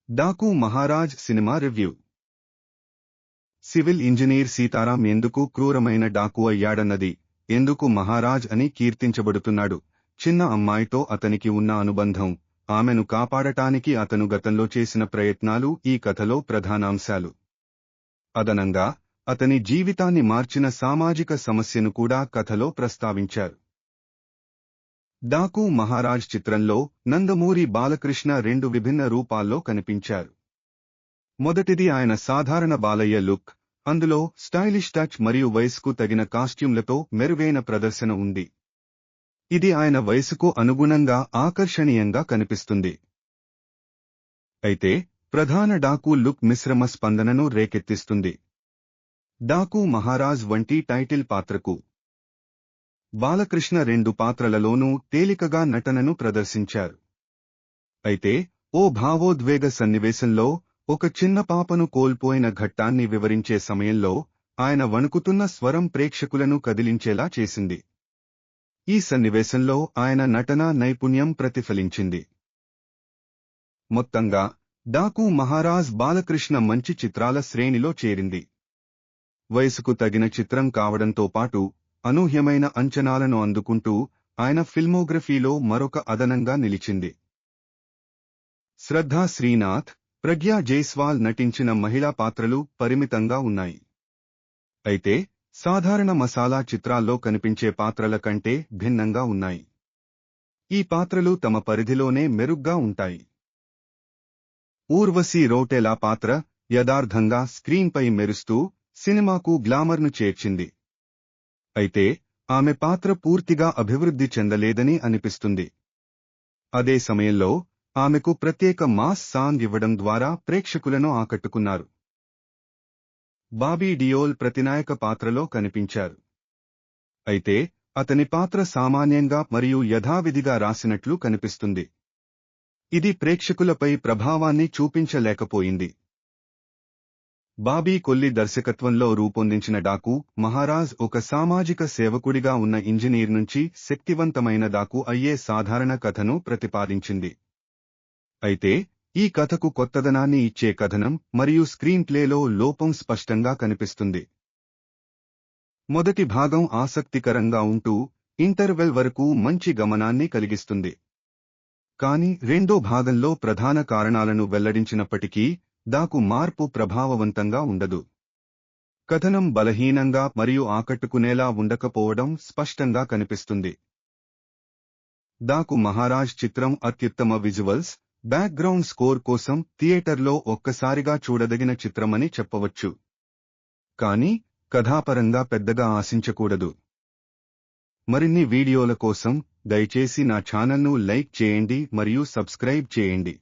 Daaku Maharaj cinema review. Civil engineer Sitaram ఎందుకు క్రూరమైన డాకు అయ్యాడన్నది, ఎందుకు మహారాజ్ అని కీర్తించబడుతున్నాడు, చిన్న అమ్మాయితో అతనికి ఉన్న అనుబంధం, ఆమెను కాపాడటానికి అతను గతంలో చేసిన ప్రయత్నాలు ఈ కథలో ప్రధానాంశాలు. అదనంగా, అతని జీవితాన్ని మార్చిన సామాజిక సమస్యను కూడా కథలో ప్రస్తావించారు. డాకు మహారాజ్ చిత్రంలో నందమూరి బాలకృష్ణ రెండు విభిన్న రూపాల్లో కనిపించారు. మొదటిది ఆయన సాధారణ బాలయ్య లుక్, అందులో స్టైలిష్ టచ్ మరియు వయసుకు తగిన కాస్ట్యూమ్లతో మెరుగైన ప్రదర్శన ఉంది. ఇది ఆయన వయసుకు అనుగుణంగా ఆకర్షణీయంగా కనిపిస్తుంది. అయితే ప్రధాన డాకు లుక్ మిశ్రమ స్పందనను రేకెత్తిస్తుంది. డాకు మహారాజ్ వంటి టైటిల్ పాత్రకు బాలకృష్ణ రెండు పాత్రలలోనూ తేలికగా నటనను ప్రదర్శించారు. అయితే ఓ భావోద్వేగ సన్నివేశంలో, ఒక చిన్న పాపను కోల్పోయిన ఘట్టాన్ని వివరించే సమయంలో ఆయన వణుకుతున్న స్వరం ప్రేక్షకులను కదిలించేలా చేసింది. ఈ సన్నివేశంలో ఆయన నటనా నైపుణ్యం ప్రతిఫలించింది. మొత్తంగా డాకు మహారాజ్ బాలకృష్ణ మంచి చిత్రాల శ్రేణిలో చేరింది. వయసుకు తగిన చిత్రం కావడంతో పాటు అనూహ్యమైన అంచనాలను అందుకుంటూ ఆయన ఫిల్మోగ్రఫీలో మరొక అదనంగా నిలిచింది. శ్రద్ధా శ్రీనాథ్, ప్రగ్యా జైస్వాల్ నటించిన మహిళా పాత్రలు పరిమితంగా ఉన్నాయి. అయితే సాధారణ మసాలా చిత్రాల్లో కనిపించే పాత్రల కంటే భిన్నంగా ఉన్నాయి. ఈ పాత్రలు తమ పరిధిలోనే మెరుగ్గా ఉంటాయి. ఊర్వశి రౌటేలా పాత్ర యథార్థంగా స్క్రీన్పై మెరుస్తూ సినిమాకు గ్లామర్ను చేర్చింది. అయితే ఆమె పాత్ర పూర్తిగా అభివృద్ధి చెందలేదని అనిపిస్తుంది. అదే సమయంలో ఆమెకు ప్రత్యేక మాస్ సాంగ్ ఇవ్వడం ద్వారా ప్రేక్షకులను ఆకట్టుకున్నారు. బాబీ డియోల్ ప్రతినాయక పాత్రలో కనిపించారు. అయితే అతని పాత్ర సామాన్యంగా మరియు యథావిధిగా రాసినట్లు కనిపిస్తుంది. ఇది ప్రేక్షకులపై ప్రభావాన్ని చూపించలేకపోయింది. బాబీ కొల్లి దర్శకత్వంలో రూపొందించిన డాకు మహారాజ్ ఒక సామాజిక సేవకుడిగా ఉన్న ఇంజనీర్ నుంచి శక్తివంతమైన డాకు అయ్యే సాధారణ కథను ప్రతిపాదించింది. అయితే ఈ కథకు కొత్తదనాన్ని ఇచ్చే కథనం మరియు స్క్రీన్ ప్లేలో లోపం స్పష్టంగా కనిపిస్తుంది. మొదటి భాగం ఆసక్తికరంగా ఉంటూ ఇంటర్వెల్ వరకు మంచి గమనాన్ని కలిగిస్తుంది. కానీ రెండో భాగంలో ప్రధాన కారణాలను వెల్లడించినప్పటికీ డాకు మార్పు ప్రభావవంతంగా ఉండదు. కథనం బలహీనంగా మరియు ఆకట్టుకునేలా ఉండకపోవడం స్పష్టంగా కనిపిస్తుంది. డాకు మహారాజ్ చిత్రం అత్యుత్తమ విజువల్స్, బ్యాక్గ్రౌండ్ స్కోర్ కోసం థియేటర్లో ఒక్కసారిగా చూడదగిన చిత్రమని చెప్పవచ్చు. కానీ కథాపరంగా పెద్దగా ఆశించకూడదు. మరిన్ని వీడియోల కోసం దయచేసి నా ఛానల్ను లైక్ చేయండి మరియు సబ్స్క్రైబ్ చేయండి.